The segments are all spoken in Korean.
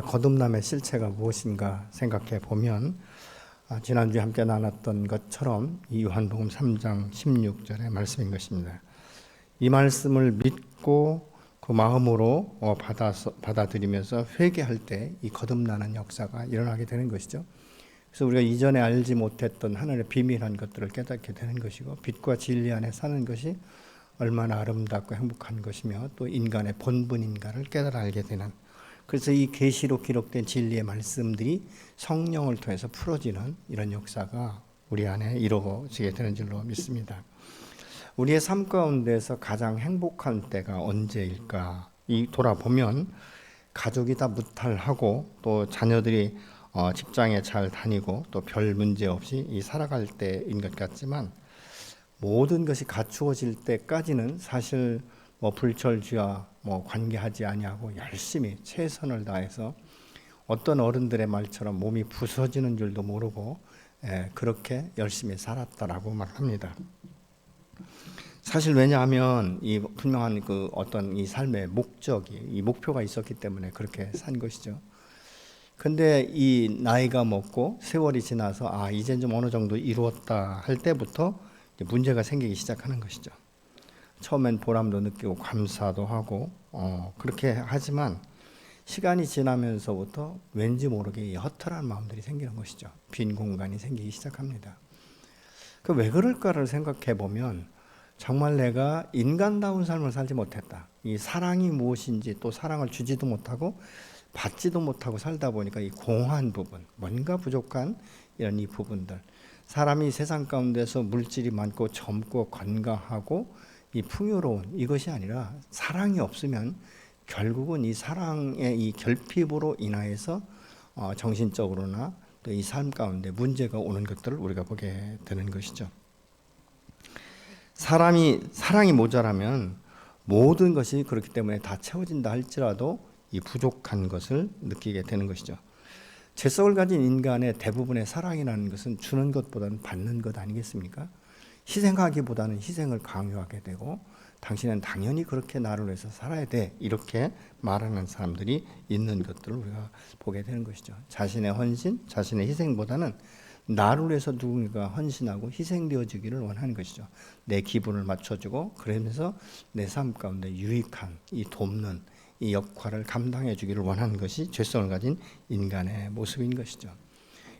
거듭남의 실체가 무엇인가 생각해 보면 지난주에 함께 나눴던 것처럼 이 요한복음 3장 16절의 말씀인 것입니다. 이 말씀을 믿고 그 마음으로 받아들이면서 회개할 때 이 거듭나는 역사가 일어나게 되는 것이죠. 그래서 우리가 이전에 알지 못했던 하늘의 비밀한 것들을 깨닫게 되는 것이고, 빛과 진리 안에 사는 것이 얼마나 아름답고 행복한 것이며 또 인간의 본분인가를 깨달아 알게 되는, 그래서 이 계시로 기록된 진리의 말씀들이 성령을 통해서 풀어지는 이런 역사가 우리 안에 이루어지게 되는 줄로 믿습니다. 우리의 삶 가운데서 가장 행복한 때가 언제일까? 이 돌아보면 가족이 다 무탈하고 또 자녀들이 직장에 잘 다니고 또 별 문제 없이 살아갈 때인 것 같지만, 모든 것이 갖추어질 때까지는 사실 불철주야 관계하지 아니하고 열심히 최선을 다해서 어떤 어른들의 말처럼 몸이 부서지는 줄도 모르고 그렇게 열심히 살았다라고 말합니다. 사실 왜냐하면 이 분명한 그 어떤 이 삶의 목적이, 이 목표가 있었기 때문에 그렇게 산 것이죠. 근데 이 나이가 먹고 세월이 지나서 이젠 좀 어느 정도 이루었다 할 때부터 문제가 생기기 시작하는 것이죠. 처음엔 보람도 느끼고 감사도 하고 그렇게 하지만 시간이 지나면서부터 왠지 모르게 이 허탈한 마음들이 생기는 것이죠. 빈 공간이 생기기 시작합니다. 그 왜 그럴까를 생각해 보면 정말 내가 인간다운 삶을 살지 못했다. 이 사랑이 무엇인지 또 사랑을 주지도 못하고 받지도 못하고 살다 보니까 이 공허한 부분, 뭔가 부족한 이런 이 부분들, 사람이 세상 가운데서 물질이 많고 젊고 건강하고 이 풍요로운 이것이 아니라 사랑이 없으면 결국은 이 사랑의 이 결핍으로 인하여서 정신적으로나 또 이 삶 가운데 문제가 오는 것들을 우리가 보게 되는 것이죠. 사랑이 모자라면 모든 것이 그렇기 때문에 다 채워진다 할지라도 이 부족한 것을 느끼게 되는 것이죠. 죄성을 가진 인간의 대부분의 사랑이라는 것은 주는 것보다는 받는 것 아니겠습니까? 희생하기보다는 희생을 강요하게 되고, 당신은 당연히 그렇게 나를 위해서 살아야 돼, 이렇게 말하는 사람들이 있는 것들을 우리가 보게 되는 것이죠. 자신의 헌신, 자신의 희생보다는 나를 위해서 누군가 헌신하고 희생되어지기를 원하는 것이죠. 내 기분을 맞춰주고 그러면서 내 삶 가운데 유익한 이 돕는 이 역할을 감당해 주기를 원하는 것이 죄성을 가진 인간의 모습인 것이죠.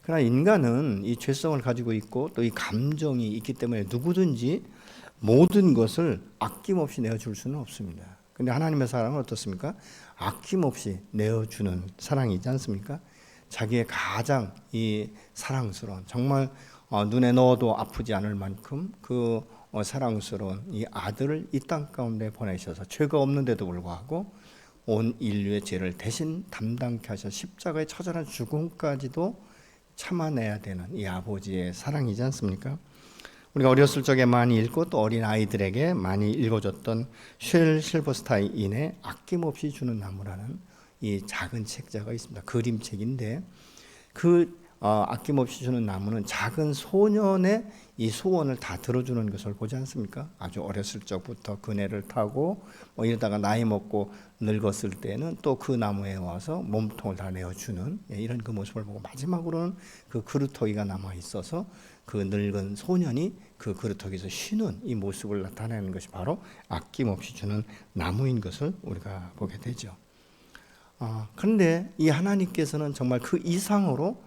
그러나 인간은 이 죄성을 가지고 있고 또 이 감정이 있기 때문에 누구든지 모든 것을 아낌없이 내어줄 수는 없습니다. 근데 하나님의 사랑은 어떻습니까? 아낌없이 내어주는 사랑이지 않습니까? 자기의 가장 이 사랑스러운, 정말 눈에 넣어도 아프지 않을 만큼 그 사랑스러운 이 아들을 이 땅 가운데 보내셔서 죄가 없는데도 불구하고 온 인류의 죄를 대신 담당케 하셔 십자가의 처절한 죽음까지도 참아내야 되는 이 아버지의 사랑이지 않습니까? 우리가 어렸을 적에 많이 읽고 또 어린 아이들에게 많이 읽어줬던 쉘 실버스타인의 아낌없이 주는 나무라는 이 작은 책자가 있습니다. 그림책인데 아낌없이 주는 나무는 작은 소년의 이 소원을 다 들어주는 것을 보지 않습니까? 아주 어렸을 적부터 그네를 타고 이러다가 나이 먹고 늙었을 때는 또 그 나무에 와서 몸통을 다 내어주는 이런 그 모습을 보고, 마지막으로는 그 그루터기가 남아 있어서 그 늙은 소년이 그 그루터기에서 쉬는 이 모습을 나타내는 것이 바로 아낌없이 주는 나무인 것을 우리가 보게 되죠. 그런데 이 하나님께서는 정말 그 이상으로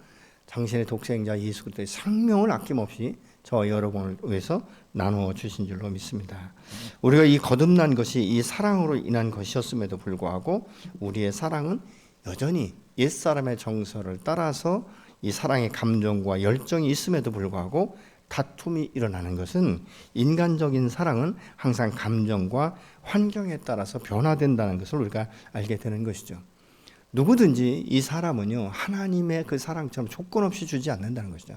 당신의 독생자 예수 그리스도의 생명을 아낌없이 저와 여러분을 위해서 나누어 주신 줄로 믿습니다. 우리가 이 거듭난 것이 이 사랑으로 인한 것이었음에도 불구하고 우리의 사랑은 여전히 옛사람의 정서를 따라서 이 사랑의 감정과 열정이 있음에도 불구하고 다툼이 일어나는 것은, 인간적인 사랑은 항상 감정과 환경에 따라서 변화된다는 것을 우리가 알게 되는 것이죠. 누구든지 이 사람은요, 하나님의 그 사랑처럼 조건 없이 주지 않는다는 것이죠.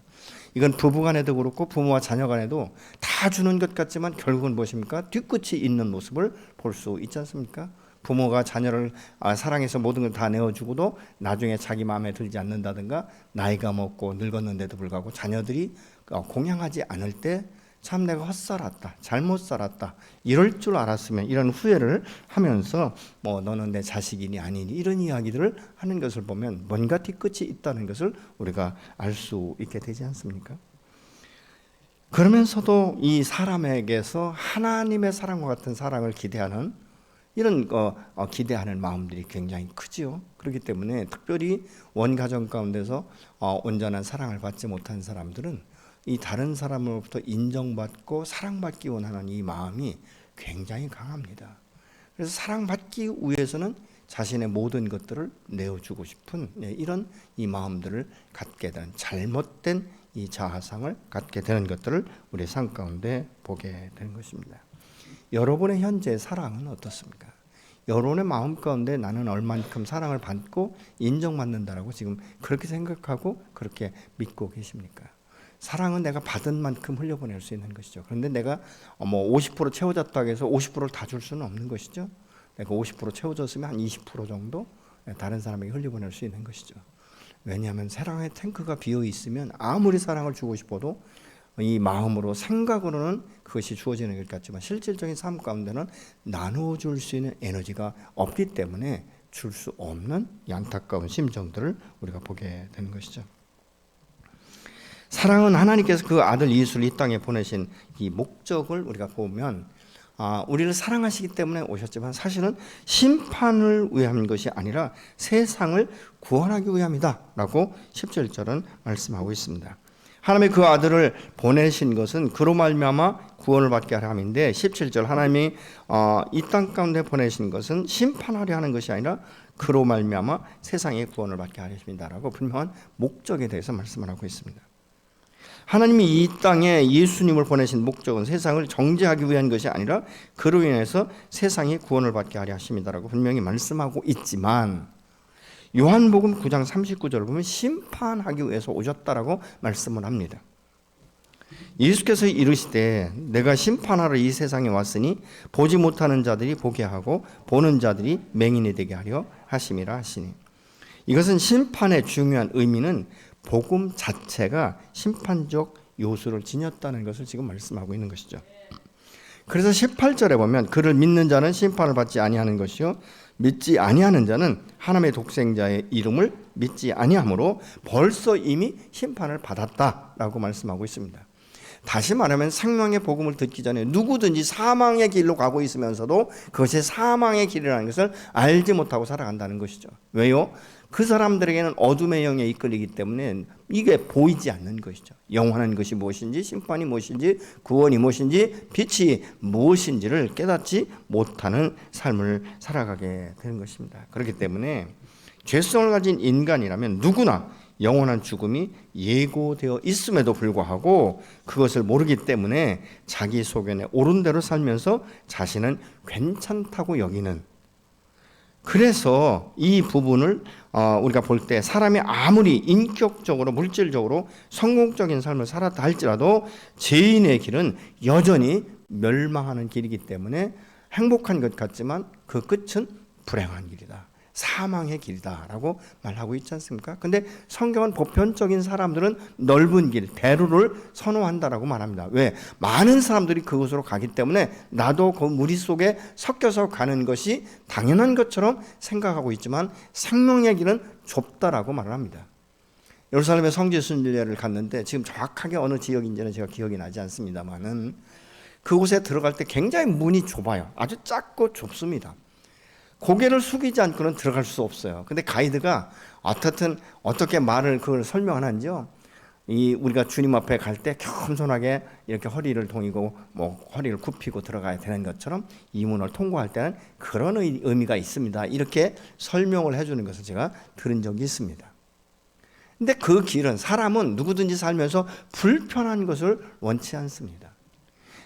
이건 부부 간에도 그렇고 부모와 자녀 간에도 다 주는 것 같지만 결국은 무엇입니까? 뒤끝이 있는 모습을 볼 수 있지 않습니까? 부모가 자녀를 사랑해서 모든 걸 다 내어주고도 나중에 자기 마음에 들지 않는다든가, 나이가 먹고 늙었는데도 불구하고 자녀들이 공양하지 않을 때 참 내가 헛살았다, 잘못 살았다, 이럴 줄 알았으면, 이런 후회를 하면서 너는 내 자식이니 아니니 이런 이야기들을 하는 것을 보면 뭔가 뒤끝이 있다는 것을 우리가 알 수 있게 되지 않습니까? 그러면서도 이 사람에게서 하나님의 사랑과 같은 사랑을 기대하는 이런 기대하는 마음들이 굉장히 크지요. 그렇기 때문에 특별히 원가정 가운데서 온전한 사랑을 받지 못한 사람들은 이 다른 사람으로부터 인정받고 사랑받기 원하는 이 마음이 굉장히 강합니다. 그래서 사랑받기 위해서는 자신의 모든 것들을 내어주고 싶은 이런 이 마음들을 갖게 된, 잘못된 이 자아상을 갖게 되는 것들을 우리 삶 가운데 보게 되는 것입니다. 여러분의 현재 사랑은 어떻습니까? 여러분의 마음 가운데 나는 얼만큼 사랑을 받고 인정받는다라고 지금 그렇게 생각하고 그렇게 믿고 계십니까? 사랑은 내가 받은 만큼 흘려보낼 수 있는 것이죠. 그런데 내가 50% 채워졌다고 해서 50%를 다 줄 수는 없는 것이죠. 내가 50% 채워졌으면 한 20% 정도 다른 사람에게 흘려보낼 수 있는 것이죠. 왜냐하면 사랑의 탱크가 비어 있으면 아무리 사랑을 주고 싶어도 이 마음으로 생각으로는 그것이 주어지는 것 같지만 실질적인 삶 가운데는 나눠줄 수 있는 에너지가 없기 때문에 줄 수 없는 이 안타까운 심정들을 우리가 보게 되는 것이죠. 사랑은 하나님께서 그 아들 예수를 이 땅에 보내신 이 목적을 우리가 보면 우리를 사랑하시기 때문에 오셨지만 사실은 심판을 위한 것이 아니라 세상을 구원하기 위함이다 라고 17절은 말씀하고 있습니다. 하나님의 그 아들을 보내신 것은 그로 말미암아 구원을 받게 하려 함인데 17절 하나님이 이 땅 가운데 보내신 것은 심판하려 하는 것이 아니라 그로 말미암아 세상의 구원을 받게 하려 함이다라고 분명한 목적에 대해서 말씀을 하고 있습니다. 하나님이 이 땅에 예수님을 보내신 목적은 세상을 정죄하기 위한 것이 아니라 그로 인해서 세상이 구원을 받게 하려 하심이다라고 분명히 말씀하고 있지만 요한복음 9장 39절을 보면 심판하기 위해서 오셨다라고 말씀을 합니다. 예수께서 이르시되 내가 심판하러 이 세상에 왔으니 보지 못하는 자들이 보게 하고 보는 자들이 맹인이 되게 하려 하심이라 하시니, 이것은 심판의 중요한 의미는 복음 자체가 심판적 요소를 지녔다는 것을 지금 말씀하고 있는 것이죠. 그래서 18절에 보면 그를 믿는 자는 심판을 받지 아니하는 것이요 믿지 아니하는 자는 하나님의 독생자의 이름을 믿지 아니하므로 벌써 이미 심판을 받았다라고 말씀하고 있습니다. 다시 말하면 생명의 복음을 듣기 전에 누구든지 사망의 길로 가고 있으면서도 그것이 사망의 길이라는 것을 알지 못하고 살아간다는 것이죠. 왜요? 그 사람들에게는 어둠의 영에 이끌리기 때문에 이게 보이지 않는 것이죠. 영원한 것이 무엇인지, 심판이 무엇인지, 구원이 무엇인지, 빛이 무엇인지를 깨닫지 못하는 삶을 살아가게 되는 것입니다. 그렇기 때문에 죄성을 가진 인간이라면 누구나 영원한 죽음이 예고되어 있음에도 불구하고 그것을 모르기 때문에 자기 소견에 옳은 대로 살면서 자신은 괜찮다고 여기는, 그래서 이 부분을 우리가 볼 때 사람이 아무리 인격적으로 물질적으로 성공적인 삶을 살았다 할지라도 죄인의 길은 여전히 멸망하는 길이기 때문에 행복한 것 같지만 그 끝은 불행한 길이다, 사망의 길이다라고 말하고 있지 않습니까? 근데 성경은 보편적인 사람들은 넓은 길, 대로를 선호한다라고 말합니다. 왜? 많은 사람들이 그곳으로 가기 때문에 나도 그 무리 속에 섞여서 가는 것이 당연한 것처럼 생각하고 있지만 생명의 길은 좁다라고 말을 합니다. 예루살렘의 성지 순례를 갔는데 지금 정확하게 어느 지역인지는 제가 기억이 나지 않습니다만은 그곳에 들어갈 때 굉장히 문이 좁아요. 아주 작고 좁습니다. 고개를 숙이지 않고는 들어갈 수 없어요. 근데 가이드가 어떻든 어떻게 말을 그걸 설명하는지요. 우리가 주님 앞에 갈 때 겸손하게 이렇게 허리를 동이고 허리를 굽히고 들어가야 되는 것처럼 이 문을 통과할 때는 그런 의미가 있습니다. 이렇게 설명을 해주는 것을 제가 들은 적이 있습니다. 근데 그 길은 사람은 누구든지 살면서 불편한 것을 원치 않습니다.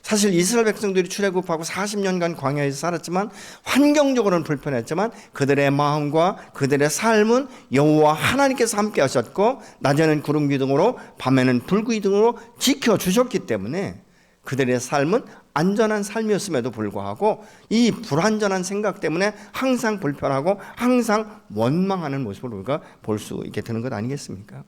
사실 이스라엘 백성들이 출애굽하고 40년간 광야에서 살았지만 환경적으로는 불편했지만 그들의 마음과 그들의 삶은 여호와 하나님께서 함께 하셨고 낮에는 구름 기둥으로 밤에는 불 기둥으로 지켜주셨기 때문에 그들의 삶은 안전한 삶이었음에도 불구하고 이 불안전한 생각 때문에 항상 불편하고 항상 원망하는 모습을 우리가 볼 수 있게 되는 것 아니겠습니까?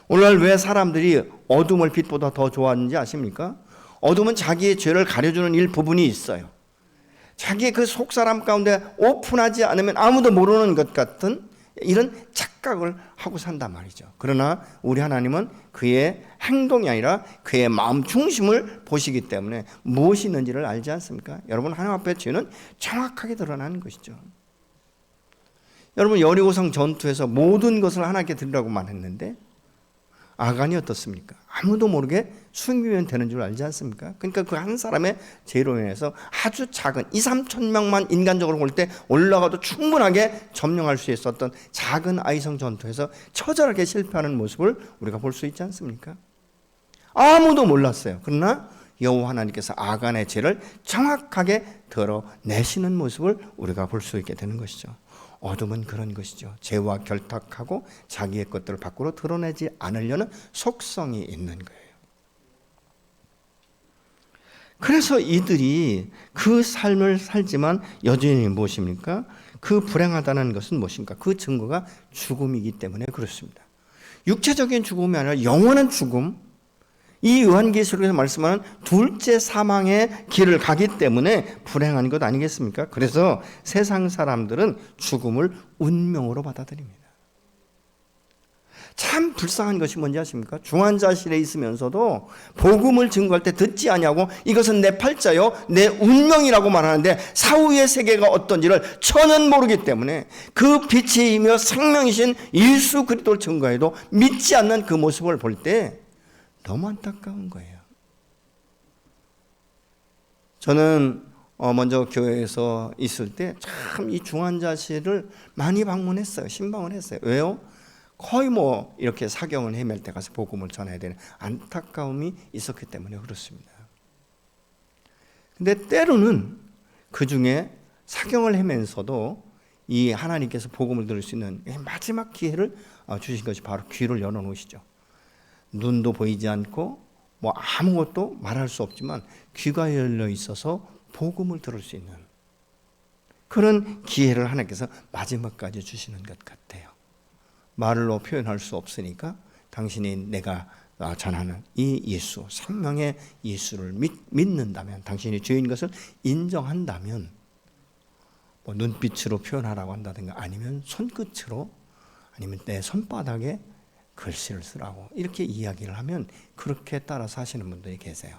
오늘날 왜 사람들이 어둠을 빛보다 더 좋아하는지 아십니까? 어둠은 자기의 죄를 가려주는 일부분이 있어요. 자기의 그 속사람 가운데 오픈하지 않으면 아무도 모르는 것 같은 이런 착각을 하고 산단 말이죠. 그러나 우리 하나님은 그의 행동이 아니라 그의 마음 중심을 보시기 때문에 무엇이 있는지를 알지 않습니까? 여러분, 하나님 앞에 죄는 정확하게 드러나는 것이죠. 여러분, 여리고성 전투에서 모든 것을 하나님께 드리라고만 했는데 아간이 어떻습니까? 아무도 모르게 숨기면 되는 줄 알지 않습니까? 그러니까 그 한 사람의 죄로 인해서 아주 작은 2-3천 명만 인간적으로 볼 때 올라가도 충분하게 점령할 수 있었던 작은 아이성 전투에서 처절하게 실패하는 모습을 우리가 볼 수 있지 않습니까? 아무도 몰랐어요. 그러나 여호와 하나님께서 아간의 죄를 정확하게 드러내시는 모습을 우리가 볼 수 있게 되는 것이죠. 어둠은 그런 것이죠. 죄와 결탁하고 자기의 것들을 밖으로 드러내지 않으려는 속성이 있는 거예요. 그래서 이들이 그 삶을 살지만 여전히 무엇입니까? 그 불행하다는 것은 무엇입니까? 그 증거가 죽음이기 때문에 그렇습니다. 육체적인 죽음이 아니라 영원한 죽음, 이 요한계시록에서 말씀하는 둘째 사망의 길을 가기 때문에 불행한 것 아니겠습니까? 그래서 세상 사람들은 죽음을 운명으로 받아들입니다. 참 불쌍한 것이 뭔지 아십니까? 중환자실에 있으면서도 복음을 증거할 때 듣지 아니하고 이것은 내 팔자요, 내 운명이라고 말하는데 사후의 세계가 어떤지를 전혀 모르기 때문에 그 빛이며 생명이신 예수 그리스도를 증거해도 믿지 않는 그 모습을 볼 때 너무 안타까운 거예요. 저는 먼저 교회에서 있을 때 참 이 중환자실을 많이 방문했어요. 신방을 했어요. 왜요? 거의 이렇게 사경을 헤맬 때 가서 복음을 전해야 되는 안타까움이 있었기 때문에 그렇습니다. 근데 때로는 그 중에 사경을 헤매면서도 이 하나님께서 복음을 들을 수 있는 마지막 기회를 주신 것이 바로 귀를 열어놓으시죠. 눈도 보이지 않고 아무것도 말할 수 없지만 귀가 열려 있어서 복음을 들을 수 있는 그런 기회를 하나님께서 마지막까지 주시는 것 같아요. 말로 표현할 수 없으니까 당신이 내가 전하는 이 예수, 생명의 예수를 믿는다면, 당신이 죄인 것을 인정한다면 눈빛으로 표현하라고 한다든가 아니면 손끝으로 아니면 내 손바닥에 글씨를 쓰라고 이렇게 이야기를 하면 그렇게 따라서 하시는 분들이 계세요.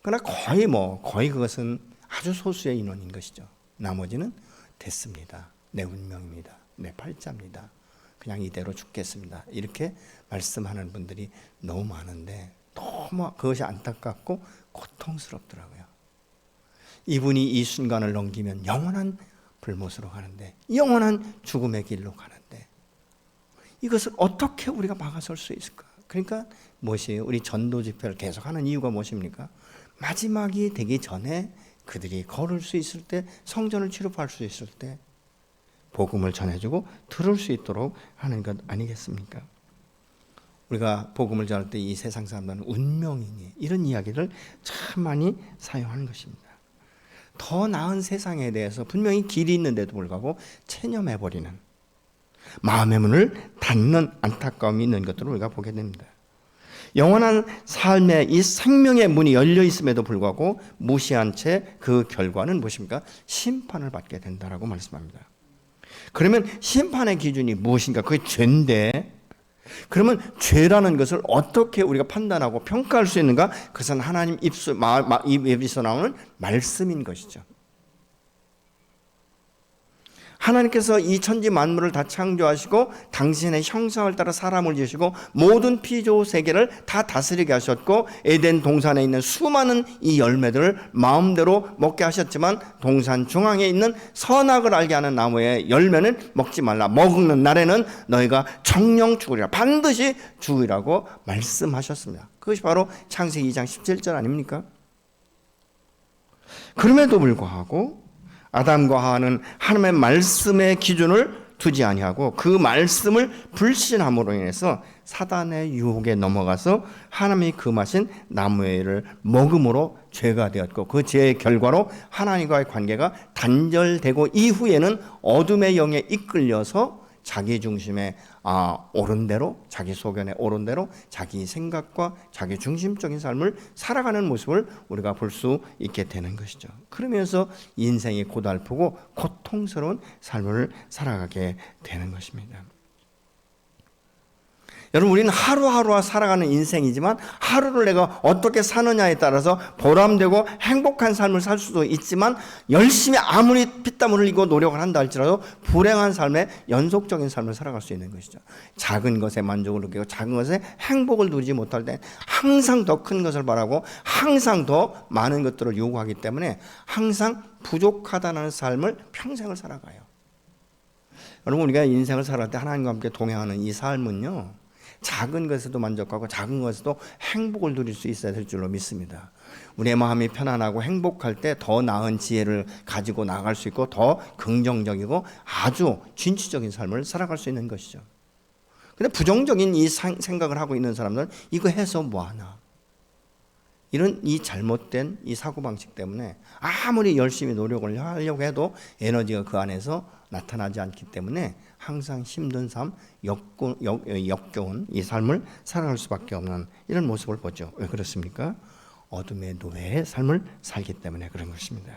그러나 거의 그것은 아주 소수의 인원인 것이죠. 나머지는 됐습니다. 내 운명입니다. 내 팔자입니다. 그냥 이대로 죽겠습니다. 이렇게 말씀하는 분들이 너무 많은데 너무 그것이 안타깝고 고통스럽더라고요. 이분이 이 순간을 넘기면 영원한 불못으로 가는데, 영원한 죽음의 길로 가는데 이것을 어떻게 우리가 막아설 수 있을까? 그러니까 무엇이에요? 우리 전도 집회를 계속하는 이유가 무엇입니까? 마지막이 되기 전에 그들이 걸을 수 있을 때, 성전을 취급할 수 있을 때 복음을 전해주고 들을 수 있도록 하는 것 아니겠습니까? 우리가 복음을 전할 때 이 세상 사람들은 운명이니 이런 이야기를 참 많이 사용하는 것입니다. 더 나은 세상에 대해서 분명히 길이 있는데도 불구하고 체념해버리는, 마음의 문을 닫는 안타까움이 있는 것들을 우리가 보게 됩니다. 영원한 삶의 이 생명의 문이 열려 있음에도 불구하고 무시한 채 그 결과는 무엇입니까? 심판을 받게 된다라고 말씀합니다. 그러면 심판의 기준이 무엇인가? 그게 죄인데, 그러면 죄라는 것을 어떻게 우리가 판단하고 평가할 수 있는가? 그것은 하나님 입에서 나오는 말씀인 것이죠. 하나님께서 이 천지 만물을 다 창조하시고 당신의 형상을 따라 사람을 지으시고 모든 피조 세계를 다 다스리게 하셨고 에덴 동산에 있는 수많은 이 열매들을 마음대로 먹게 하셨지만 동산 중앙에 있는 선악을 알게 하는 나무의 열매는 먹지 말라. 먹는 날에는 너희가 정령 죽으리라. 반드시 죽으리라고 말씀하셨습니다. 그것이 바로 창세기 2장 17절 아닙니까? 그럼에도 불구하고 아담과 하와는 하나님의 말씀의 기준을 두지 아니하고 그 말씀을 불신함으로 인해서 사단의 유혹에 넘어가서 하나님이 금하신 나무의 열을 먹음으로 죄가 되었고 그 죄의 결과로 하나님과의 관계가 단절되고 이후에는 어둠의 영에 이끌려서 자기 중심에 옳은 대로, 자기 소견에 옳은 대로 자기 생각과 자기 중심적인 삶을 살아가는 모습을 우리가 볼 수 있게 되는 것이죠. 그러면서 인생이 고달프고 고통스러운 삶을 살아가게 되는 것입니다. 여러분, 우리는 하루하루와 살아가는 인생이지만 하루를 내가 어떻게 사느냐에 따라서 보람되고 행복한 삶을 살 수도 있지만 열심히 아무리 피땀 흘리고 노력을 한다 할지라도 불행한 삶의 연속적인 삶을 살아갈 수 있는 것이죠. 작은 것에 만족을 느끼고 작은 것에 행복을 누리지 못할 때 항상 더 큰 것을 바라고 항상 더 많은 것들을 요구하기 때문에 항상 부족하다는 삶을 평생을 살아가요. 여러분, 우리가 인생을 살아갈 때 하나님과 함께 동행하는 이 삶은요, 작은 것에도 만족하고 작은 것에도 행복을 누릴 수 있어야 될 줄로 믿습니다. 우리의 마음이 편안하고 행복할 때 더 나은 지혜를 가지고 나아갈 수 있고 더 긍정적이고 아주 진취적인 삶을 살아갈 수 있는 것이죠. 그런데 부정적인 이 생각을 하고 있는 사람들은 이거 해서 뭐하나, 이런 이 잘못된 이 사고방식 때문에 아무리 열심히 노력을 하려고 해도 에너지가 그 안에서 나타나지 않기 때문에 항상 힘든 삶, 역겨운 이 삶을 살아갈 수밖에 없는 이런 모습을 보죠. 왜 그렇습니까? 어둠의 노예의 삶을 살기 때문에 그런 것입니다.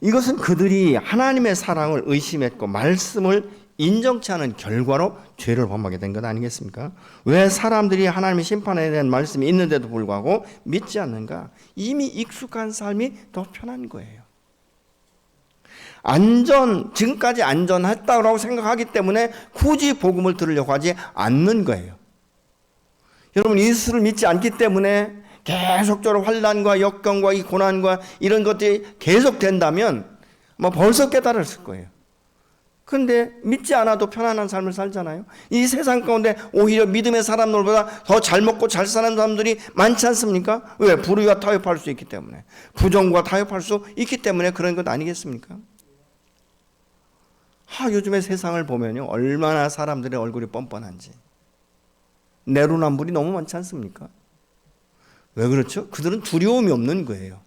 이것은 그들이 하나님의 사랑을 의심했고 말씀을 인정치 않은 결과로 죄를 범하게 된 것 아니겠습니까? 왜 사람들이 하나님의 심판에 대한 말씀이 있는데도 불구하고 믿지 않는가? 이미 익숙한 삶이 더 편한 거예요. 지금까지 안전했다고 생각하기 때문에 굳이 복음을 들으려고 하지 않는 거예요. 여러분, 예수를 믿지 않기 때문에 계속적으로 환난과 역경과 이 고난과 이런 것들이 계속된다면 벌써 깨달았을 거예요. 그런데 믿지 않아도 편안한 삶을 살잖아요. 이 세상 가운데 오히려 믿음의 사람들보다 더 잘 먹고 잘 사는 사람들이 많지 않습니까? 왜? 불의와 타협할 수 있기 때문에, 부정과 타협할 수 있기 때문에 그런 것 아니겠습니까? 요즘의 세상을 보면요, 얼마나 사람들의 얼굴이 뻔뻔한지, 내로남불이 너무 많지 않습니까? 왜 그렇죠? 그들은 두려움이 없는 거예요.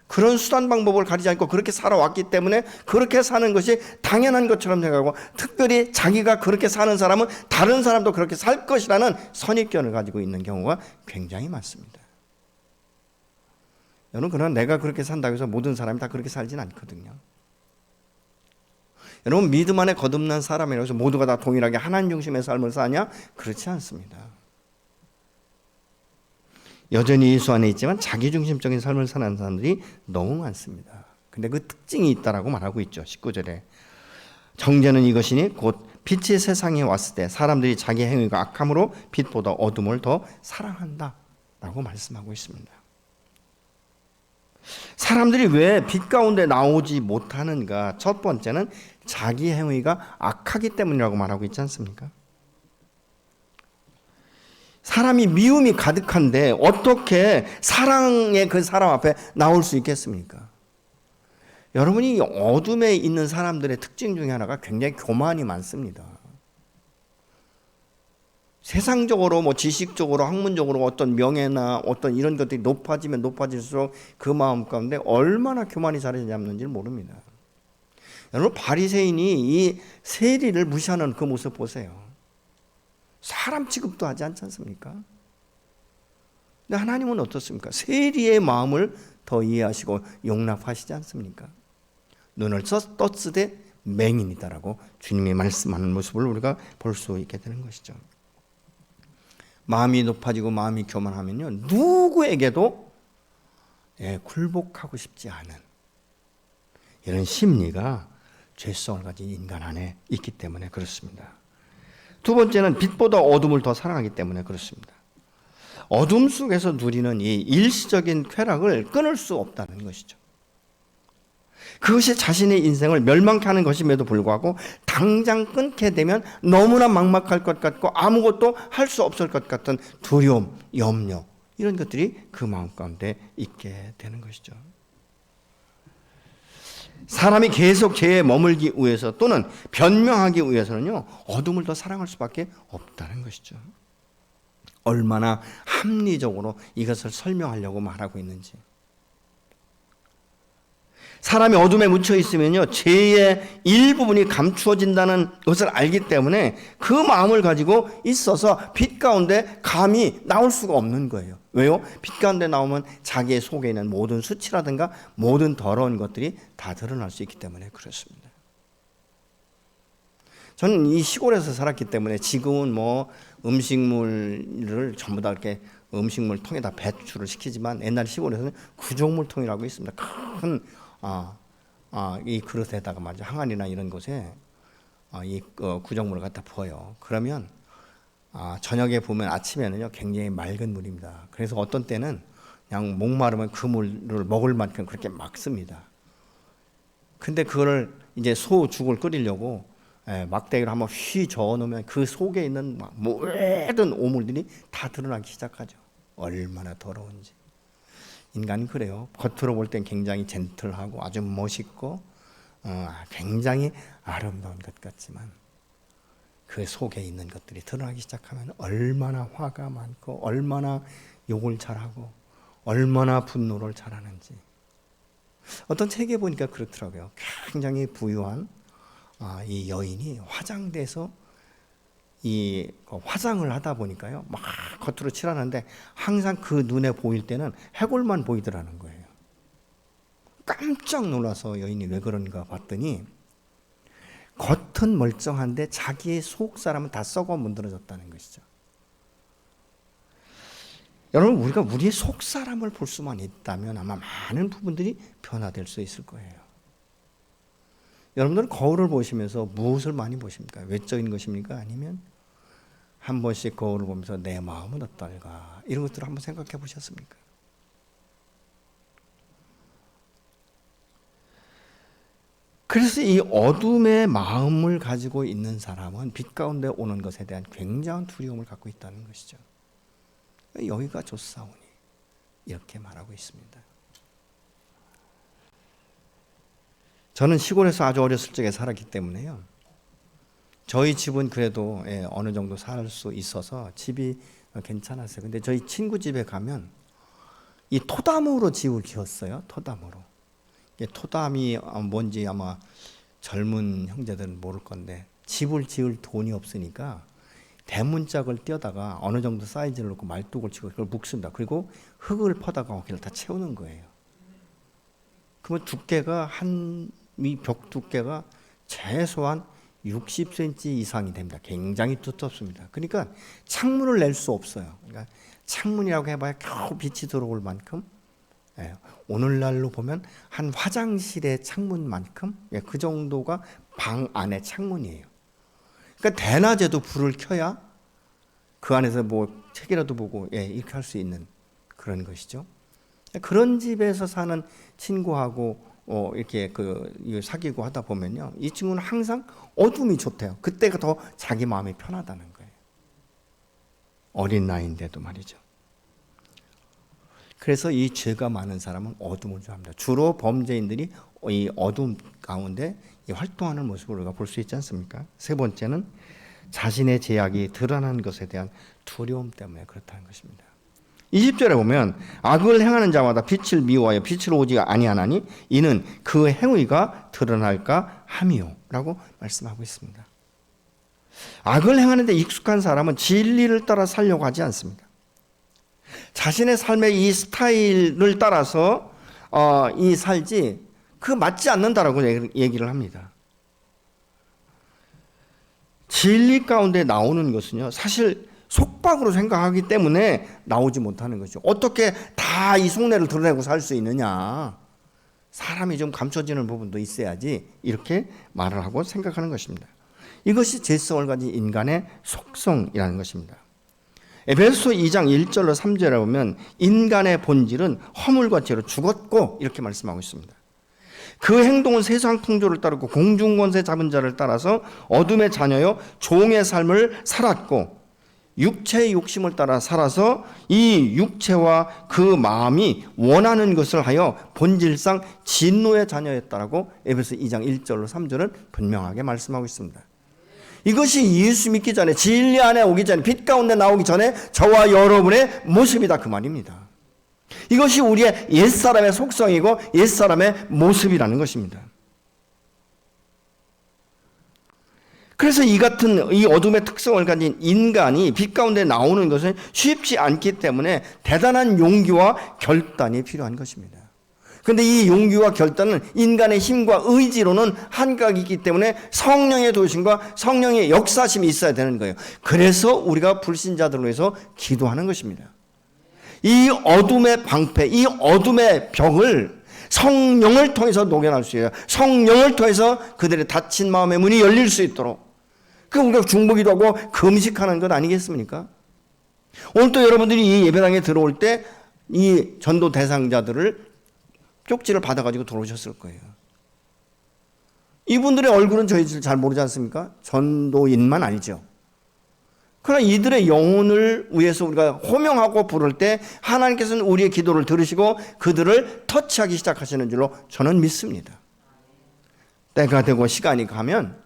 그런 수단 방법을 가리지 않고 그렇게 살아왔기 때문에 그렇게 사는 것이 당연한 것처럼 생각하고, 특별히 자기가 그렇게 사는 사람은 다른 사람도 그렇게 살 것이라는 선입견을 가지고 있는 경우가 굉장히 많습니다. 여러분, 그러나 내가 그렇게 산다고 해서 모든 사람이 다 그렇게 살진 않거든요. 여러분, 믿음 안에 거듭난 사람이라고 해서 모두가 다 동일하게 하나님 중심의 삶을 사냐? 그렇지 않습니다. 여전히 예수 안에 있지만 자기중심적인 삶을 사는 사람들이 너무 많습니다. 근데 그 특징이 있다라고 말하고 있죠. 19절에 정죄는 이것이니 곧 빛이 세상에 왔을 때 사람들이 자기 행위가 악함으로 빛보다 어둠을 더 사랑한다 라고 말씀하고 있습니다. 사람들이 왜 빛 가운데 나오지 못하는가? 첫 번째는 자기 행위가 악하기 때문이라고 말하고 있지 않습니까? 사람이 미움이 가득한데 어떻게 사랑의 그 사람 앞에 나올 수 있겠습니까? 여러분이 어둠에 있는 사람들의 특징 중에 하나가 굉장히 교만이 많습니다. 세상적으로 지식적으로 학문적으로 어떤 명예나 어떤 이런 것들이 높아지면 높아질수록 그 마음 가운데 얼마나 교만이 자리 잡는지 모릅니다. 여러분, 바리새인이 이 세리를 무시하는 그 모습 보세요. 사람 취급도 하지 않지 않습니까? 근데 하나님은 어떻습니까? 세리의 마음을 더 이해하시고 용납하시지 않습니까? 눈을 떴으되 맹인이다라고 주님이 말씀하는 모습을 우리가 볼 수 있게 되는 것이죠. 마음이 높아지고 마음이 교만하면요, 누구에게도 굴복하고 싶지 않은 이런 심리가 죄성을 가진 인간 안에 있기 때문에 그렇습니다. 두 번째는 빛보다 어둠을 더 사랑하기 때문에 그렇습니다. 어둠 속에서 누리는 이 일시적인 쾌락을 끊을 수 없다는 것이죠. 그것이 자신의 인생을 멸망케 하는 것임에도 불구하고 당장 끊게 되면 너무나 막막할 것 같고 아무것도 할 수 없을 것 같은 두려움, 염려, 이런 것들이 그 마음 가운데 있게 되는 것이죠. 사람이 계속 죄에 머물기 위해서 또는 변명하기 위해서는요, 어둠을 더 사랑할 수밖에 없다는 것이죠. 얼마나 합리적으로 이것을 설명하려고 말하고 있는지. 사람이 어둠에 묻혀 있으면요, 죄의 일부분이 감추어진다는 것을 알기 때문에 그 마음을 가지고 있어서 빛 가운데 감히 나올 수가 없는 거예요. 왜요? 빛 가운데 나오면 자기의 속에 있는 모든 수치라든가 모든 더러운 것들이 다 드러날 수 있기 때문에 그렇습니다. 저는 이 시골에서 살았기 때문에 지금은 뭐 음식물을 전부 다 이렇게 음식물 통에다 배출을 시키지만 옛날 시골에서는 구정물통이라고 있습니다. 큰 이 그릇에다가 말이죠, 항아리나 이런 곳에 이 구정물을 갖다 부어요. 그러면 저녁에 보면 아침에는요 굉장히 맑은 물입니다. 그래서 어떤 때는 그냥 목마르면 그 물을 먹을 만큼 그렇게 막 씁니다. 근데 그거를 이제 소죽을 끓이려고 막대기를 한번 휘 저어놓으면 그 속에 있는 모든 오물들이 다 드러나기 시작하죠. 얼마나 더러운지. 인간은 그래요. 겉으로 볼 땐 굉장히 젠틀하고 아주 멋있고 굉장히 아름다운 것 같지만 그 속에 있는 것들이 드러나기 시작하면 얼마나 화가 많고 얼마나 욕을 잘하고 얼마나 분노를 잘하는지. 어떤 책에 보니까 그렇더라고요. 굉장히 부유한 이 여인이 화장돼서 이 화장을 하다 보니까요 막 겉으로 칠하는데 항상 그 눈에 보일 때는 해골만 보이더라는 거예요. 깜짝 놀라서 여인이 왜 그런가 봤더니 겉은 멀쩡한데 자기의 속 사람은 다 썩어 문드러졌다는 것이죠. 여러분, 우리가 우리의 속 사람을 볼 수만 있다면 아마 많은 부분들이 변화될 수 있을 거예요. 여러분들은 거울을 보시면서 무엇을 많이 보십니까? 외적인 것입니까? 아니면 한 번씩 거울을 보면서 내 마음은 어떨까? 이런 것들을 한번 생각해 보셨습니까? 그래서 이 어둠의 마음을 가지고 있는 사람은 빛 가운데 오는 것에 대한 굉장한 두려움을 갖고 있다는 것이죠. 여기가 좋사오니 이렇게 말하고 있습니다. 저는 시골에서 아주 어렸을 적에 살았기 때문에요. 저희 집은 그래도 어느 정도 살 수 있어서 집이 괜찮았어요. 근데 저희 친구 집에 가면 이 토담으로 집을 지었어요. 토담으로. 토담이 뭔지 아마 젊은 형제들은 모를 건데 집을 지을 돈이 없으니까 대문짝을 띄어다가 어느 정도 사이즈를 놓고 말뚝을 치고 그걸 묶습니다. 그리고 흙을 퍼다가 거기를 다 채우는 거예요. 그러면 두께가 이 벽 두께가 최소한 60cm 이상이 됩니다. 굉장히 두텁습니다. 그러니까 창문을 낼 수 없어요. 그러니까 창문이라고 해봐야 겨우 빛이 들어올 만큼, 오늘날로 보면 한 화장실의 창문만큼, 그 정도가 방 안의 창문이에요. 그러니까 대낮에도 불을 켜야 그 안에서 뭐 책이라도 보고 이렇게 할 수 있는 그런 것이죠. 그런 집에서 사는 친구하고 이렇게 사귀고 하다 보면요, 이 친구는 항상 어둠이 좋대요. 그때가 더 자기 마음이 편하다는 거예요. 어린 나이인데도 말이죠. 그래서 이 죄가 많은 사람은 어둠을 좋아합니다. 주로 범죄인들이 이 어둠 가운데 활동하는 모습을 우리가 볼 수 있지 않습니까? 세 번째는 자신의 죄악이 드러나는 것에 대한 두려움 때문에 그렇다는 것입니다. 20절에 보면 악을 행하는 자마다 빛을 미워하여 빛을 오지 아니하나니 이는 그 행위가 드러날까 함이요 라고 말씀하고 있습니다. 악을 행하는 데 익숙한 사람은 진리를 따라 살려고 하지 않습니다. 자신의 삶의 이 스타일을 따라서 이 살지 그 맞지 않는다라고 얘기를 합니다. 진리 가운데 나오는 것은요, 사실 속박으로 생각하기 때문에 나오지 못하는 것이죠. 어떻게 다 이 속내를 드러내고 살 수 있느냐. 사람이 좀 감춰지는 부분도 있어야지 이렇게 말을 하고 생각하는 것입니다. 이것이 죄성을 가진 인간의 속성이라는 것입니다. 에베소 2장 1절로 3절에 보면 인간의 본질은 허물과 죄로 죽었고 이렇게 말씀하고 있습니다. 그 행동은 세상 풍조를 따르고 공중권세 잡은 자를 따라서 어둠의 자녀요 종의 삶을 살았고 육체의 욕심을 따라 살아서 이 육체와 그 마음이 원하는 것을 하여 본질상 진노의 자녀였다라고 에베소 2장 1절로 3절은 분명하게 말씀하고 있습니다. 이것이 예수 믿기 전에, 진리 안에 오기 전에, 빛 가운데 나오기 전에 저와 여러분의 모습이다 그 말입니다. 이것이 우리의 옛사람의 속성이고 옛사람의 모습이라는 것입니다. 그래서 이 같은 이 어둠의 특성을 가진 인간이 빛 가운데 나오는 것은 쉽지 않기 때문에 대단한 용기와 결단이 필요한 것입니다. 그런데 이 용기와 결단은 인간의 힘과 의지로는 한각이 있기 때문에 성령의 도우심과 성령의 역사심이 있어야 되는 거예요. 그래서 우리가 불신자들로 해서 기도하는 것입니다. 이 어둠의 방패, 이 어둠의 벽을 성령을 통해서 녹여낼 수 있어요. 성령을 통해서 그들의 닫힌 마음의 문이 열릴 수 있도록. 그 우리가 중보기도 하고 금식하는 것 아니겠습니까? 오늘 또 여러분들이 이 예배당에 들어올 때 이 전도 대상자들을 쪽지를 받아가지고 들어오셨을 거예요. 이분들의 얼굴은 저희 잘 모르지 않습니까? 전도인만 알죠. 그러나 이들의 영혼을 위해서 우리가 호명하고 부를 때 하나님께서는 우리의 기도를 들으시고 그들을 터치하기 시작하시는 줄로 저는 믿습니다. 때가 되고 시간이 가면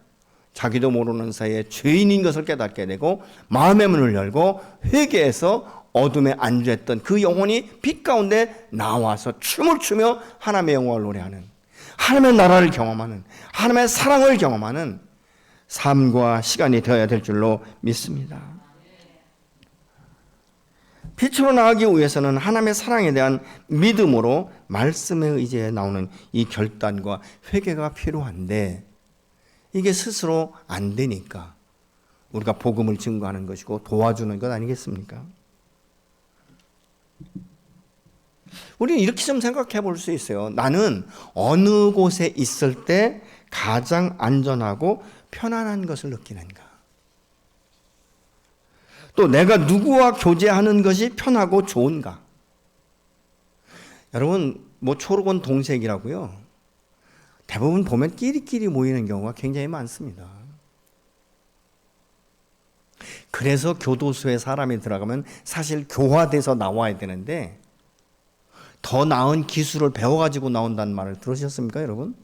자기도 모르는 사이에 죄인인 것을 깨닫게 되고 마음의 문을 열고 회개해서 어둠에 안주했던 그 영혼이 빛 가운데 나와서 춤을 추며 하나님의 영광을 노래하는, 하나님의 나라를 경험하는, 하나님의 사랑을 경험하는 삶과 시간이 되어야 될 줄로 믿습니다. 빛으로 나가기 위해서는 하나님의 사랑에 대한 믿음으로 말씀에 의지해 나오는 이 결단과 회개가 필요한데 이게 스스로 안 되니까 우리가 복음을 증거하는 것이고 도와주는 것 아니겠습니까? 우리는 이렇게 좀 생각해 볼 수 있어요. 나는 어느 곳에 있을 때 가장 안전하고 편안한 것을 느끼는가? 또 내가 누구와 교제하는 것이 편하고 좋은가? 여러분, 초록은 동색이라고요. 대부분 보면 끼리끼리 모이는 경우가 굉장히 많습니다. 그래서 교도소에 사람이 들어가면 사실 교화돼서 나와야 되는데 더 나은 기술을 배워가지고 나온다는 말을 들으셨습니까, 여러분?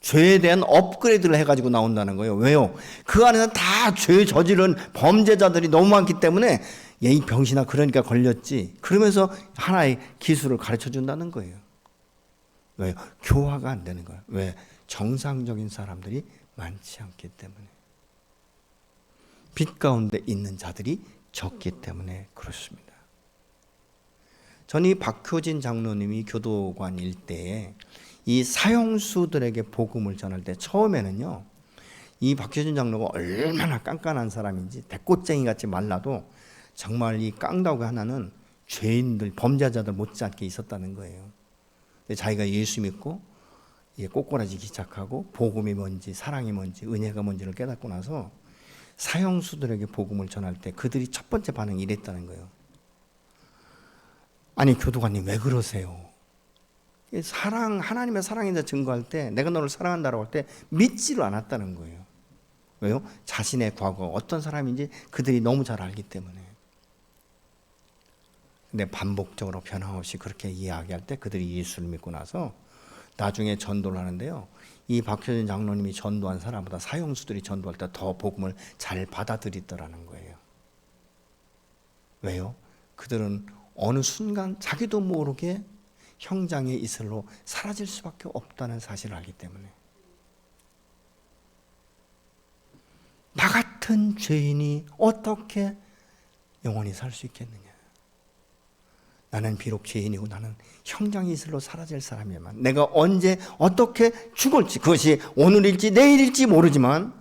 죄에 대한 업그레이드를 해가지고 나온다는 거예요. 왜요? 그 안에는 다 죄 저지른 범죄자들이 너무 많기 때문에 이 병신아 그러니까 걸렸지. 그러면서 하나의 기술을 가르쳐 준다는 거예요. 왜요? 교화가 안 되는 거예요. 왜? 정상적인 사람들이 많지 않기 때문에. 빛 가운데 있는 자들이 적기 때문에 그렇습니다. 저는 이 박효진 장로님이 교도관 일때에 이 사형수들에게 복음을 전할 때 처음에는요, 이 박효진 장로가 얼마나 깐깐한 사람인지 대꽃쟁이 같이 말라도 정말 이 깡다구 하나는 죄인들, 범죄자들 못지않게 있었다는 거예요. 자기가 예수 믿고 꼬꼬라지기 시작하고 복음이 뭔지 사랑이 뭔지 은혜가 뭔지를 깨닫고 나서 사형수들에게 복음을 전할 때 그들이 첫 번째 반응이 이랬다는 거예요. 아니 교도관님 왜 그러세요? 하나님의 사랑에 대해 증거할 때 내가 너를 사랑한다라고 할 때 믿지를 않았다는 거예요. 왜요? 자신의 과거 어떤 사람인지 그들이 너무 잘 알기 때문에. 근데 반복적으로 변함없이 그렇게 이야기할 때 그들이 예수를 믿고 나서 나중에 전도를 하는데요. 이 박효진 장로님이 전도한 사람보다 사형수들이 전도할 때 더 복음을 잘 받아들이더라는 거예요. 왜요? 그들은 어느 순간 자기도 모르게 형장의 이슬로 사라질 수밖에 없다는 사실을 알기 때문에. 나 같은 죄인이 어떻게 영원히 살 수 있겠느냐? 나는 비록 죄인이고 나는 형장의 이슬로 사라질 사람이지만 내가 언제 어떻게 죽을지 그것이 오늘일지 내일일지 모르지만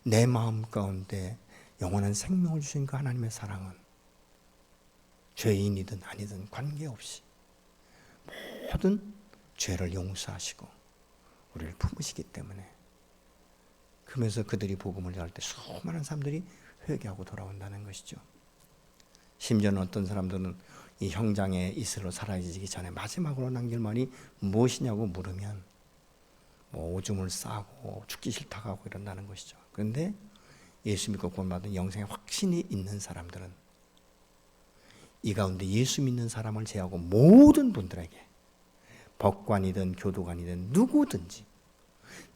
내 마음 가운데 영원한 생명을 주신 그 하나님의 사랑은 죄인이든 아니든 관계없이 모든 죄를 용서하시고 우리를 품으시기 때문에 그러면서 그들이 복음을 전할 때 수많은 사람들이 회개하고 돌아온다는 것이죠. 심지어는 어떤 사람들은 이 형장의 이슬로 사라지기 전에 마지막으로 남길 말이 무엇이냐고 물으면 오줌을 싸고 죽기 싫다고 하고 이런다는 것이죠. 그런데 예수 믿고 구원받은 영생의 확신이 있는 사람들은 이 가운데 예수 믿는 사람을 제하고 모든 분들에게 법관이든 교도관이든 누구든지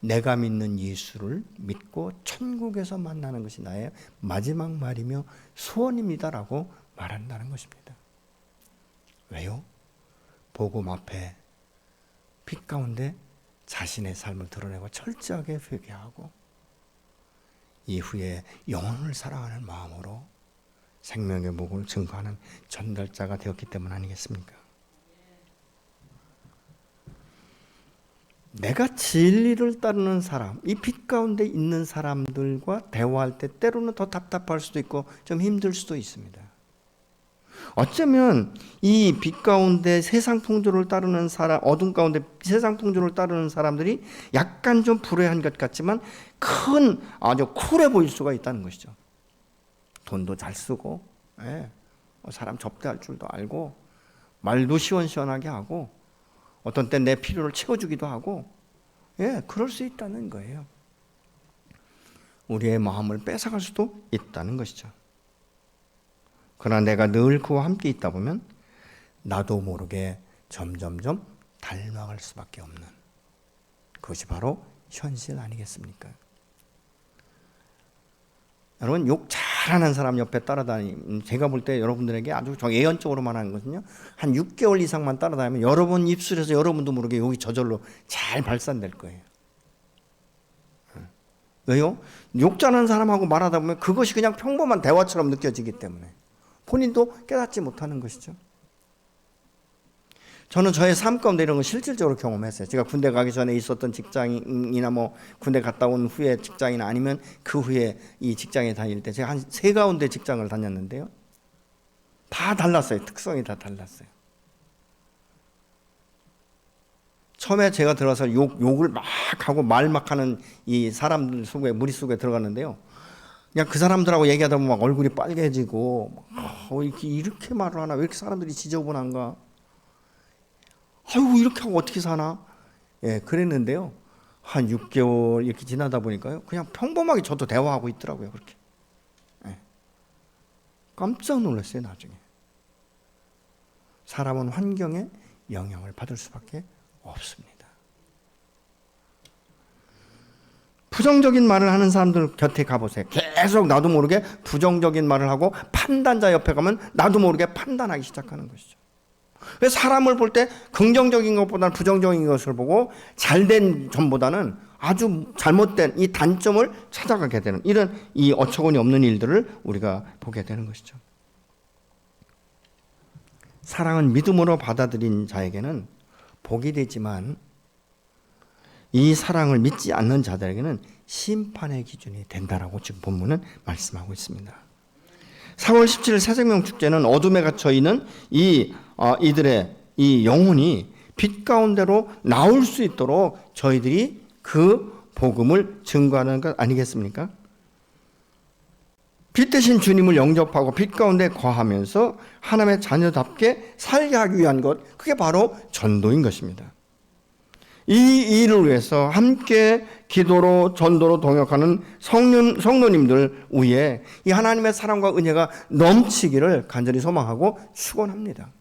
내가 믿는 예수를 믿고 천국에서 만나는 것이 나의 마지막 말이며 소원입니다라고 말한다는 것입니다. 왜요? 복음 앞에 빛 가운데 자신의 삶을 드러내고 철저하게 회개하고 이후에 영혼을 사랑하는 마음으로 생명의 복음을 증거하는 전달자가 되었기 때문 아니겠습니까? 내가 진리를 따르는 사람, 이 빛 가운데 있는 사람들과 대화할 때 때로는 더 답답할 수도 있고 좀 힘들 수도 있습니다. 어쩌면 이 빛 가운데 세상 풍조를 따르는 사람, 어둠 가운데 세상 풍조를 따르는 사람들이 약간 좀 불행한 것 같지만 아주 쿨해 보일 수가 있다는 것이죠. 돈도 잘 쓰고, 사람 접대할 줄도 알고, 말도 시원시원하게 하고, 어떤 때 내 필요를 채워주기도 하고, 그럴 수 있다는 거예요. 우리의 마음을 뺏어갈 수도 있다는 것이죠. 그러나 내가 늘 그와 함께 있다 보면 나도 모르게 점점점 닮아갈 수밖에 없는 그것이 바로 현실 아니겠습니까? 여러분, 욕 잘하는 사람 옆에 따라다니면 제가 볼 때 여러분들에게 아주 예언적으로 말하는 것은요, 한 6개월 이상만 따라다니면 여러분 입술에서 여러분도 모르게 욕이 저절로 잘 발산될 거예요. 왜요? 욕 잘하는 사람하고 말하다 보면 그것이 그냥 평범한 대화처럼 느껴지기 때문에 본인도 깨닫지 못하는 것이죠. 저는 저의 삶 가운데 이런 걸 실질적으로 경험했어요. 제가 군대 가기 전에 있었던 직장이나 군대 갔다 온 후에 직장이나 아니면 그 후에 이 직장에 다닐 때 제가 한 3가운데 직장을 다녔는데요. 다 달랐어요. 특성이 다 달랐어요. 처음에 제가 들어서 욕을 막 하고 말 막 하는 이 사람들 속에, 무리 속에 들어갔는데요. 그냥 그 사람들하고 얘기하다 보면 막 얼굴이 빨개지고, 이렇게 말을 하나? 왜 이렇게 사람들이 지저분한가? 아이고, 이렇게 하고 어떻게 사나? 그랬는데요. 한 6개월 이렇게 지나다 보니까요. 그냥 평범하게 저도 대화하고 있더라고요. 그렇게. 깜짝 놀랐어요, 나중에. 사람은 환경에 영향을 받을 수밖에 없습니다. 부정적인 말을 하는 사람들 곁에 가보세요. 계속 나도 모르게 부정적인 말을 하고 판단자 옆에 가면 나도 모르게 판단하기 시작하는 것이죠. 그래서 사람을 볼 때 긍정적인 것보다는 부정적인 것을 보고 잘된 점보다는 아주 잘못된 이 단점을 찾아가게 되는 이런 이 어처구니 없는 일들을 우리가 보게 되는 것이죠. 사랑은 믿음으로 받아들인 자에게는 복이 되지만 이 사랑을 믿지 않는 자들에게는 심판의 기준이 된다라고 지금 본문은 말씀하고 있습니다. 4월 17일 새생명 축제는 어둠에 갇혀 있는 이들의 이 영혼이 빛 가운데로 나올 수 있도록 저희들이 그 복음을 증거하는 것 아니겠습니까? 빛 대신 주님을 영접하고 빛 가운데 거하면서 하나님의 자녀답게 살게 하기 위한 것, 그게 바로 전도인 것입니다. 이 일을 위해서 함께 기도로 전도로 동역하는 성도님들 위에 이 하나님의 사랑과 은혜가 넘치기를 간절히 소망하고 축원합니다.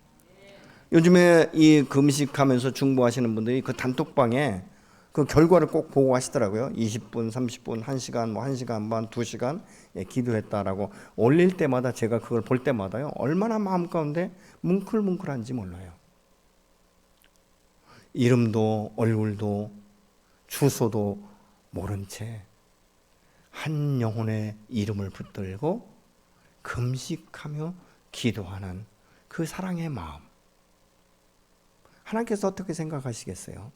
요즘에 이 금식하면서 중보하시는 분들이 그 단톡방에 그 결과를 꼭 보고 하시더라고요. 20분, 30분, 1시간, 1시간 반, 2시간 기도했다라고 올릴 때마다 제가 그걸 볼 때마다요, 얼마나 마음 가운데 뭉클뭉클한지 몰라요. 이름도 얼굴도 주소도 모른 채 한 영혼의 이름을 붙들고 금식하며 기도하는 그 사랑의 마음. 하나님께서 어떻게 생각하시겠어요?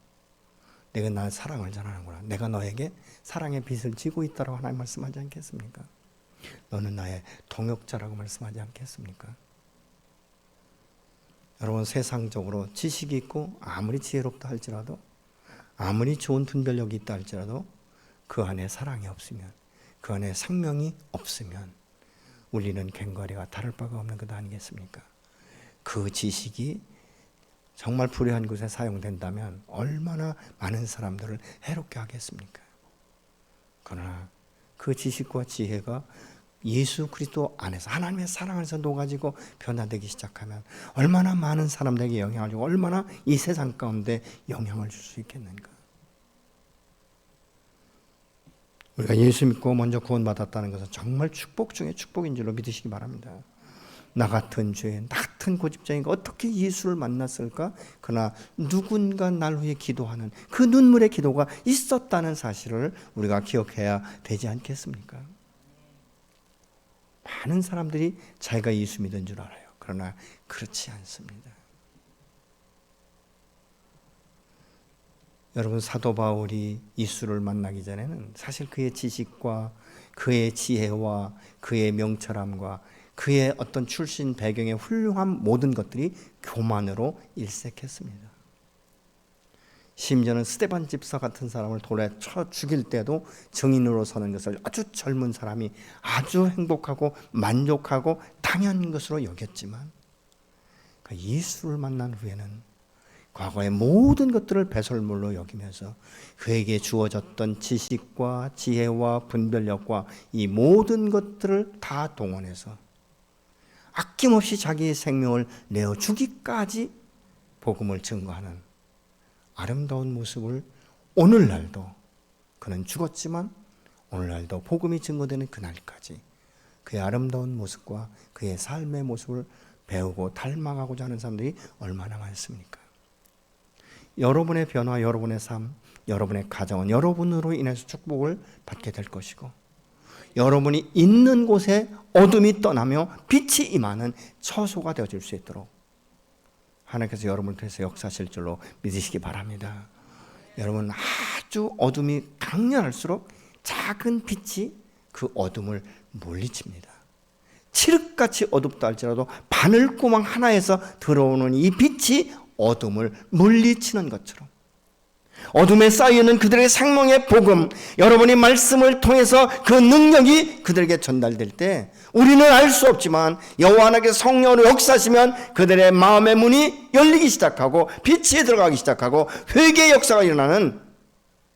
내가 날 사랑을 전하는구나. 내가 너에게 사랑의 빛을 지고 있다고 하나님 말씀하지 않겠습니까? 너는 나의 동역자라고 말씀하지 않겠습니까? 여러분, 세상적으로 지식이 있고 아무리 지혜롭다 할지라도, 아무리 좋은 분별력이 있다 할지라도 그 안에 사랑이 없으면, 그 안에 생명이 없으면 우리는 괭과리가 다를 바가 없는 것 아니겠습니까? 그 지식이 정말 불의한 곳에 사용된다면 얼마나 많은 사람들을 해롭게 하겠습니까? 그러나 그 지식과 지혜가 예수 그리스도 안에서 하나님의 사랑 안에서 녹아지고 변화되기 시작하면 얼마나 많은 사람들에게 영향을 주고 얼마나 이 세상 가운데 영향을 줄 수 있겠는가. 우리가 예수 믿고 먼저 구원받았다는 것은 정말 축복 중에 축복인 줄로 믿으시기 바랍니다. 나 같은 죄인, 나 같은 고집쟁이가 어떻게 예수를 만났을까? 그러나 누군가 날 위해 기도하는 그 눈물의 기도가 있었다는 사실을 우리가 기억해야 되지 않겠습니까? 많은 사람들이 자기가 예수 믿은 줄 알아요. 그러나 그렇지 않습니다. 여러분, 사도 바울이 예수를 만나기 전에는 사실 그의 지식과 그의 지혜와 그의 명철함과 그의 어떤 출신 배경의 훌륭한 모든 것들이 교만으로 일색했습니다. 심지어는 스데반 집사 같은 사람을 돌에 쳐 죽일 때도 증인으로 서는 것을 아주 젊은 사람이 아주 행복하고 만족하고 당연한 것으로 여겼지만 예수를 만난 후에는 과거의 모든 것들을 배설물로 여기면서 그에게 주어졌던 지식과 지혜와 분별력과 이 모든 것들을 다 동원해서 아낌없이 자기의 생명을 내어주기까지 복음을 증거하는 아름다운 모습을 오늘날도, 그는 죽었지만 오늘날도 복음이 증거되는 그날까지 그의 아름다운 모습과 그의 삶의 모습을 배우고 닮아가고자 하는 사람들이 얼마나 많습니까? 여러분의 변화, 여러분의 삶, 여러분의 가정은 여러분으로 인해서 축복을 받게 될 것이고, 여러분이 있는 곳에 어둠이 떠나며 빛이 임하는 처소가 되어질 수 있도록 하나님께서 여러분을 통해서 역사하실 줄로 믿으시기 바랍니다. 여러분, 아주 어둠이 강렬할수록 작은 빛이 그 어둠을 물리칩니다. 칠흑같이 어둡다 할지라도 바늘구멍 하나에서 들어오는 이 빛이 어둠을 물리치는 것처럼 어둠에 쌓여있는 그들의 생명의 복음, 여러분이 말씀을 통해서 그 능력이 그들에게 전달될 때 우리는 알 수 없지만 여호와 하나님께서 성령으로 역사하시면 그들의 마음의 문이 열리기 시작하고 빛이 들어가기 시작하고 회개의 역사가 일어나는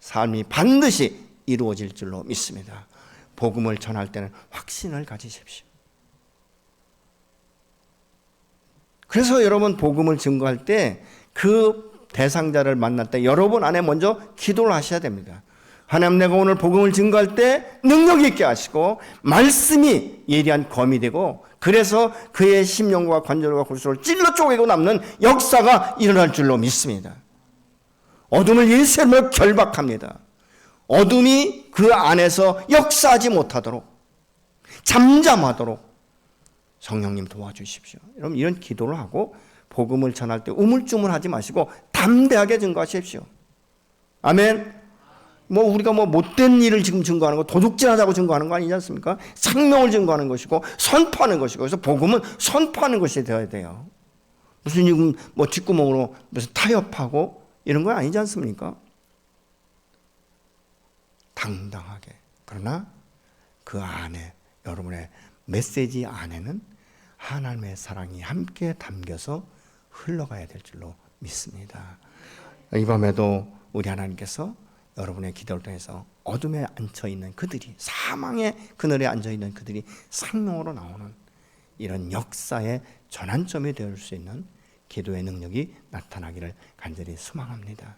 삶이 반드시 이루어질 줄로 믿습니다. 복음을 전할 때는 확신을 가지십시오. 그래서 여러분, 복음을 증거할 때 그 대상자를 만날 때 여러분 안에 먼저 기도를 하셔야 됩니다. 하나님, 내가 오늘 복음을 증거할 때 능력 있게 하시고 말씀이 예리한 검이 되고 그래서 그의 심령과 관절과 골수를 찔러 쪼개고 남는 역사가 일어날 줄로 믿습니다. 어둠을 일세로 결박합니다. 어둠이 그 안에서 역사하지 못하도록, 잠잠하도록 성령님 도와주십시오. 여러분, 이런 기도를 하고 복음을 전할 때 우물쭈물하지 마시고 담대하게 증거하십시오. 아멘. 우리가 못된 일을 지금 증거하는 거, 도둑질하자고 증거하는 거 아니지 않습니까? 생명을 증거하는 것이고 선포하는 것이고, 그래서 복음은 선포하는 것이 되어야 돼요. 무슨 지금 뒷구멍으로 무슨 타협하고 이런 건 아니지 않습니까? 당당하게. 그러나 그 안에, 여러분의 메시지 안에는 하나님의 사랑이 함께 담겨서 흘러가야 될 줄로 믿습니다. 이 밤에도 우리 하나님께서 여러분의 기도를 통해서 어둠에 앉혀있는 그들이, 사망의 그늘에 앉아있는 그들이 생명으로 나오는 이런 역사의 전환점이 될 수 있는 기도의 능력이 나타나기를 간절히 소망합니다.